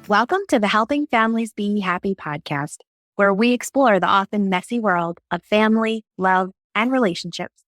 Welcome to the Helping Families Be Happy podcast, where we explore the often messy world of family, love, and relationships.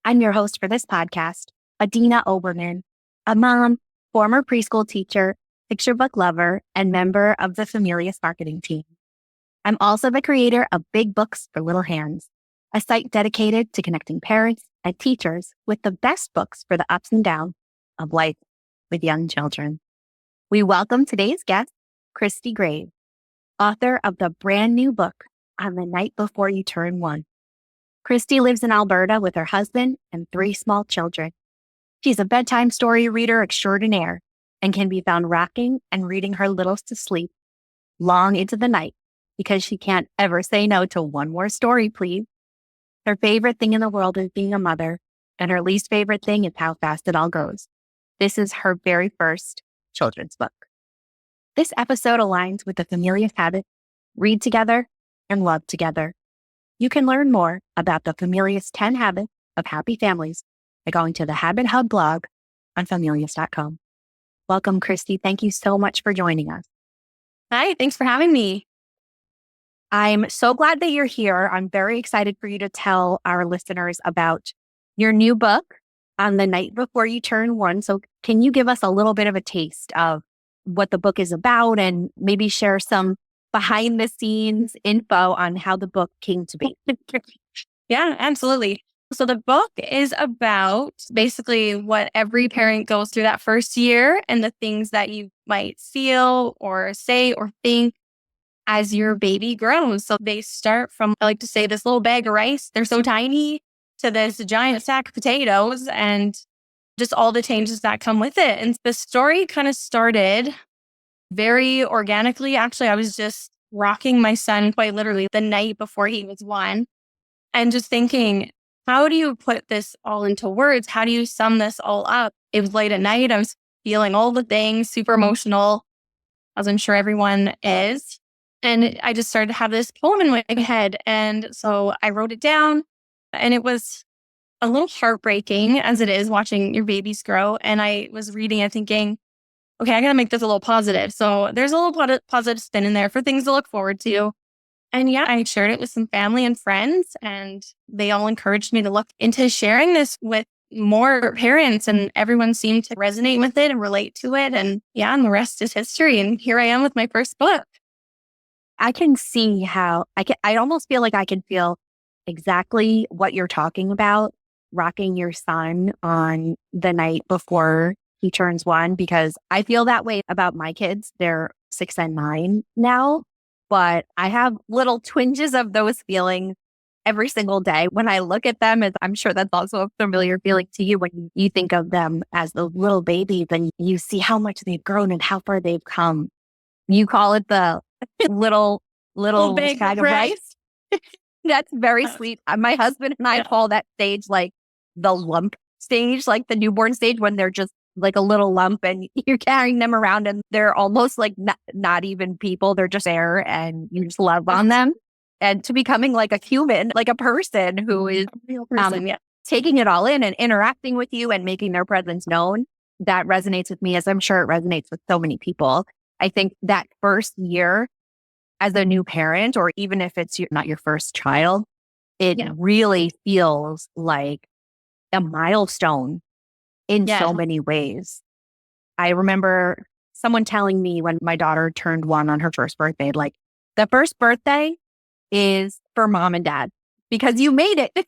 I'm your host for this podcast, Adina Oberman, a mom, former preschool teacher, picture book lover, and member of the Familias marketing team. I'm also the creator of Big Books for Little Hands, a site dedicated to connecting parents and teachers with the best books for the ups and downs of life with young children. We welcome today's guest, Christie Graves, author of the brand new book, On the Night Before You Turn One. Christie lives in Alberta with her husband and 3 small children. She's a bedtime story reader extraordinaire and can be found rocking and reading her littles to sleep long into the night because she can't ever say no to one more story, please. Her favorite thing in the world is being a mother, and her least favorite thing is how fast it all goes. This is her very first children's book. This episode aligns with the Familias habit, read together and love together. You can learn more about the Familias 10 Habits of Happy Families by going to the Habit Hub blog on familias.com. Welcome, Christie. Thank you so much for joining us. Hi, thanks for having me. I'm so glad that you're here. I'm very excited for you to tell our listeners about your new book, On the Night Before You Turn One. So can you give us a little bit of a taste of what the book is about and maybe share some behind the scenes info on how the book came to be? Yeah, absolutely. So the book is about basically what every parent goes through that first year and the things that you might feel or say or think as your baby grows. So they start from, I like to say, this little bag of rice. They're so tiny, to this giant sack of potatoes and just all the changes that come with it. And the story kind of started very organically. Actually, I was just rocking my son quite literally the night before he was 1 and just thinking, how do you put this all into words? How do you sum this all up? It was late at night. I was feeling all the things, super emotional, as I'm sure everyone is. And I just started to have this poem in my head. And so I wrote it down, and it was a little heartbreaking, as it is watching your babies grow. And I was reading it thinking, okay, I got to make this a little positive. So there's a little positive spin in there for things to look forward to. And yeah, I shared it with some family and friends, and they all encouraged me to look into sharing this with more parents, and everyone seemed to resonate with it and relate to it. And yeah, and the rest is history. And here I am with my first book. I can see how I almost feel like I can feel exactly what you're talking about, rocking your son on the night before he turns 1, because I feel that way about my kids. They're 6 and 9 now, but I have little twinges of those feelings every single day when I look at them. As I'm sure that's also a familiar feeling to you when you think of them as those little babies and you see how much they've grown and how far they've come. You call it the little bag bag of rice. That's very sweet. My husband and I call that stage like the lump stage, like the newborn stage, when they're just like a little lump and you're carrying them around and they're almost like not even people. They're just air and you just love on them. And to becoming like a human, like a person who is A real person, taking it all in and interacting with you and making their presence known, that resonates with me, as I'm sure it resonates with so many people. I think that first year as a new parent, or even if it's not your first child, it really feels like a milestone in so many ways. I remember someone telling me when my daughter turned 1 on her first birthday, like, the first birthday is for mom and dad because you made it.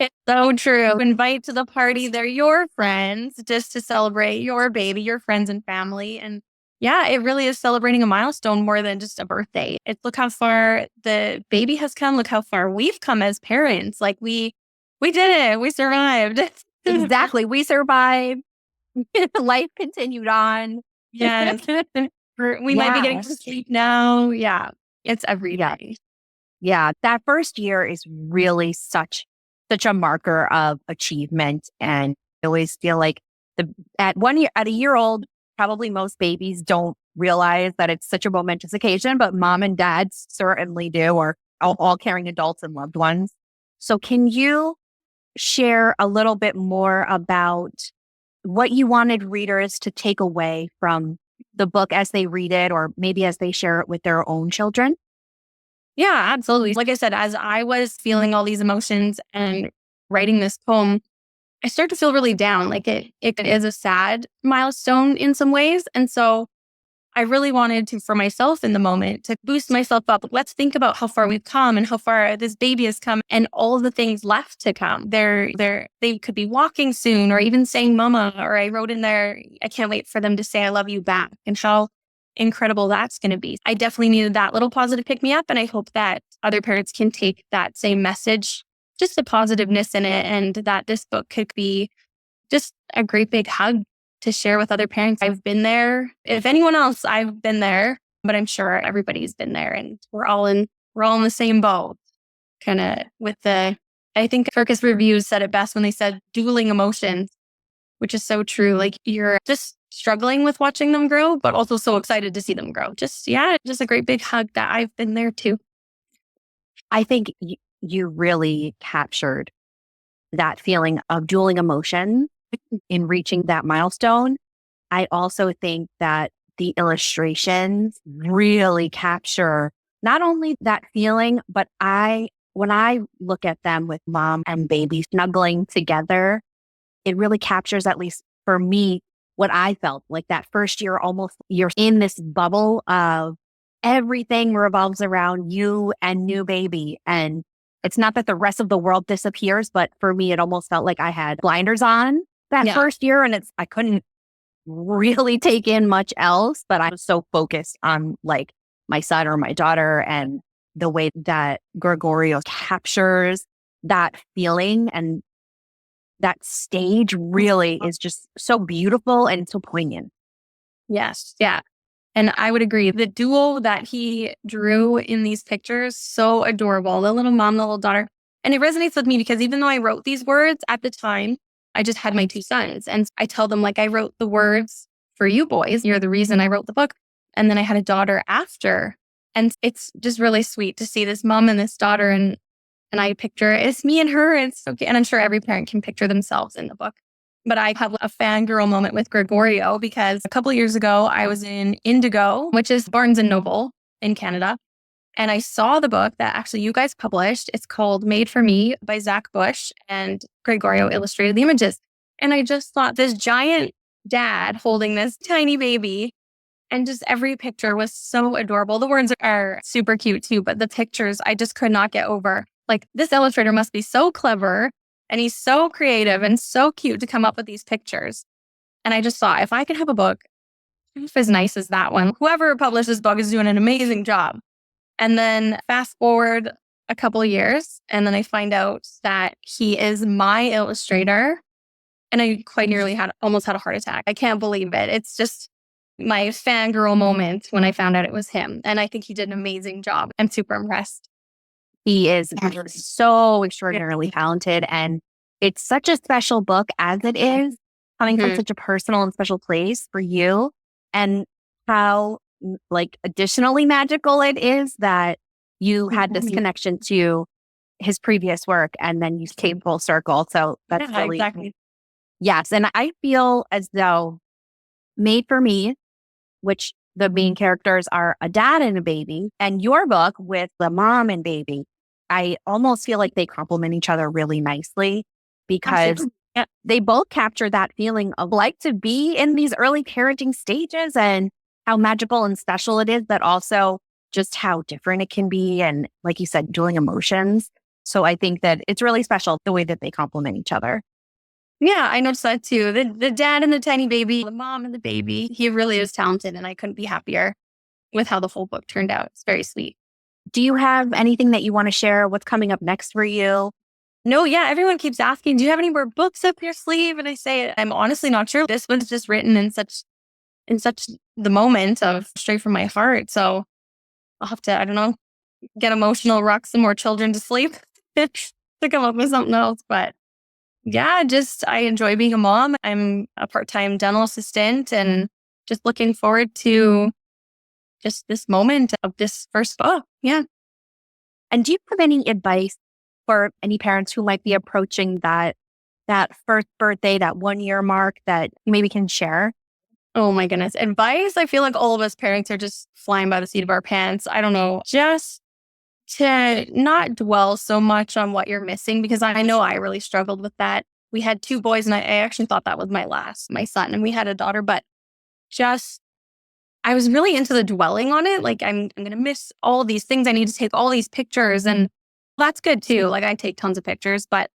It's so true. Invite to the party. They're your friends just to celebrate your baby, your friends and family. And yeah, it really is celebrating a milestone more than just a birthday. It's look how far the baby has come. Look how far we've come as parents. Like we did it. We survived. Exactly. We survived. Life continued on. Yes. We might be getting to sleep now. Yeah. It's every day. Yeah. That first year is really such a marker of achievement. And I always feel like at a year old, probably most babies don't realize that it's such a momentous occasion, but mom and dad certainly do, or all caring adults and loved ones. So can you share a little bit more about what you wanted readers to take away from the book as they read it or maybe as they share it with their own children? Yeah, absolutely. Like I said, as I was feeling all these emotions and writing this poem, I started to feel really down. Like it is a sad milestone in some ways. And so I really wanted to, for myself in the moment, to boost myself up. Let's think about how far we've come and how far this baby has come and all the things left to come. They could be walking soon or even saying mama, or I wrote in there, I can't wait for them to say I love you back, and how incredible that's going to be. I definitely needed that little positive pick me up. And I hope that other parents can take that same message, just the positiveness in it, and that this book could be just a great big hug to share with other parents. I've been there. If anyone else, I've been there, but I'm sure everybody's been there, and we're all in the same boat. Kind of with I think Kirkus Reviews said it best when they said dueling emotions, which is so true. Like you're just struggling with watching them grow, but also so excited to see them grow. Just a great big hug that I've been there too. I think you really captured that feeling of dueling emotion in reaching that milestone. I also think that the illustrations really capture not only that feeling, but when I look at them with mom and baby snuggling together, it really captures, at least for me, what I felt like that first year. Almost you're in this bubble of everything revolves around you and new baby. And it's not that the rest of the world disappears, but for me, it almost felt like I had blinders on that first year, and I couldn't really take in much else, but I was so focused on like my son or my daughter, and the way that Gregorio captures that feeling and that stage really is just so beautiful and so poignant. Yes. Yeah. And I would agree. The duo that he drew in these pictures, so adorable. The little mom, the little daughter. And it resonates with me because even though I wrote these words at the time, I just had my two sons. And I tell them, like, I wrote the words for you boys. You're the reason I wrote the book. And then I had a daughter after. And it's just really sweet to see this mom and this daughter. And I picture it's me and her. It's okay. And I'm sure every parent can picture themselves in the book. But I have a fangirl moment with Gregorio because a couple of years ago, I was in Indigo, which is Barnes and Noble in Canada. And I saw the book that actually you guys published. It's called Made for Me by Zach Bush, and Gregorio illustrated the images. And I just thought this giant dad holding this tiny baby, and just every picture was so adorable. The words are super cute too, but the pictures I just could not get over. Like, this illustrator must be so clever, and he's so creative and so cute to come up with these pictures. And I just thought, if I could have a book half as nice as that one, whoever published this book is doing an amazing job. And then fast forward a couple of years, and then I find out that he is my illustrator. And I quite nearly almost had a heart attack. I can't believe it. It's just my fangirl moment when I found out it was him. And I think he did an amazing job. I'm super impressed. He is so extraordinarily talented, and it's such a special book as it is, coming from such a personal and special place for you, and how like additionally magical it is that you had this connection to his previous work and then you came full circle. So that's really, exactly. Yes. And I feel as though Made for Me, which the main characters are a dad and a baby, and your book with the mom and baby, I almost feel like they complement each other really nicely because they both capture that feeling of like to be in these early parenting stages and how magical and special it is, but also just how different it can be. And like you said, dueling emotions. So I think that it's really special the way that they complement each other. Yeah, I noticed that too. The dad and the tiny baby, the mom and the baby, he really is talented, and I couldn't be happier with how the whole book turned out. It's very sweet. Do you have anything that you want to share? What's coming up next for you? No, yeah, everyone keeps asking, do you have any more books up your sleeve? And I say, I'm honestly not sure. This was just written in such the moment of straight from my heart. So I'll have to, I don't know, get emotional, rock some more children to sleep to come up with something else. But yeah, I enjoy being a mom. I'm a part-time dental assistant and just looking forward to just this moment of this first book. Yeah. And do you have any advice for any parents who might be approaching that first birthday, that 1 year mark that you maybe can share? Oh my goodness. Advice. I feel like all of us parents are just flying by the seat of our pants. I don't know. Just to not dwell so much on what you're missing, because I know I really struggled with that. We had two boys, and I actually thought that was my son, and we had a daughter, but just I was really into the dwelling on it. Like I'm going to miss all these things. I need to take all these pictures, and that's good too. Like I take tons of pictures, but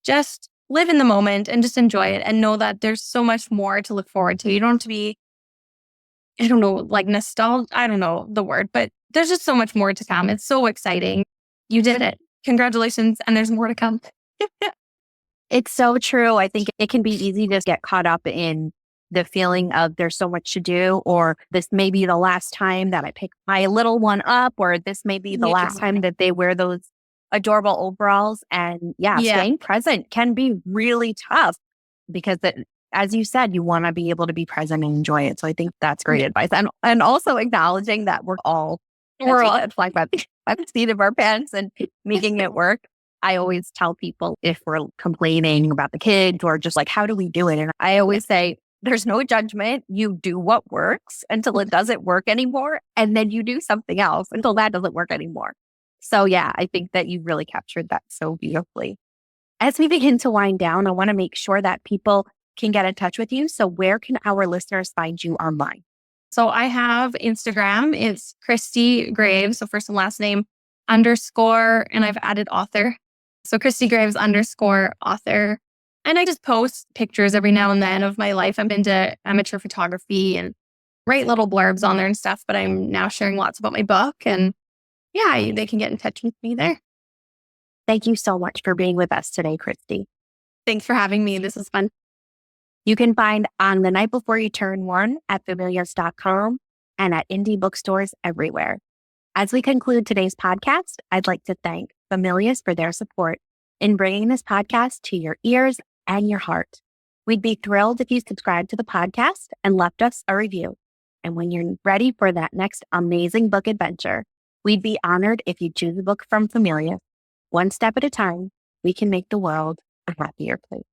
just live in the moment and just enjoy it and know that there's so much more to look forward to. You don't have to be, I don't know, like nostalgia. I don't know the word, but there's just so much more to come. It's so exciting. You did it. Congratulations. And there's more to come. It's so true. I think it can be easy to get caught up in the feeling of there's so much to do, or this may be the last time that I pick my little one up, or this may be the last time that they wear those adorable overalls. And yeah, staying present can be really tough because as you said, you want to be able to be present and enjoy it. So I think that's great advice. And also acknowledging that we're all like by the seat of our pants and making it work. I always tell people if we're complaining about the kids or just like, how do we do it? And I always say, there's no judgment. You do what works until it doesn't work anymore. And then you do something else until that doesn't work anymore. So yeah, I think that you really captured that so beautifully. As we begin to wind down, I want to make sure that people can get in touch with you. So where can our listeners find you online? So I have Instagram. It's Christie Graves. So first and last name _ and I've added author. So Christie Graves _ author. And I just post pictures every now and then of my life. I'm into amateur photography and write little blurbs on there and stuff, but I'm now sharing lots about my book. And yeah, they can get in touch with me there. Thank you so much for being with us today, Kristie. Thanks for having me. This is fun. You can find On the Night Before You Turn One at familiars.com and at indie bookstores everywhere. As we conclude today's podcast, I'd like to thank Familias for their support in bringing this podcast to your ears and your heart. We'd be thrilled if you subscribed to the podcast and left us a review. And when you're ready for that next amazing book adventure, we'd be honored if you choose a book from Familias. One step at a time, we can make the world a happier place.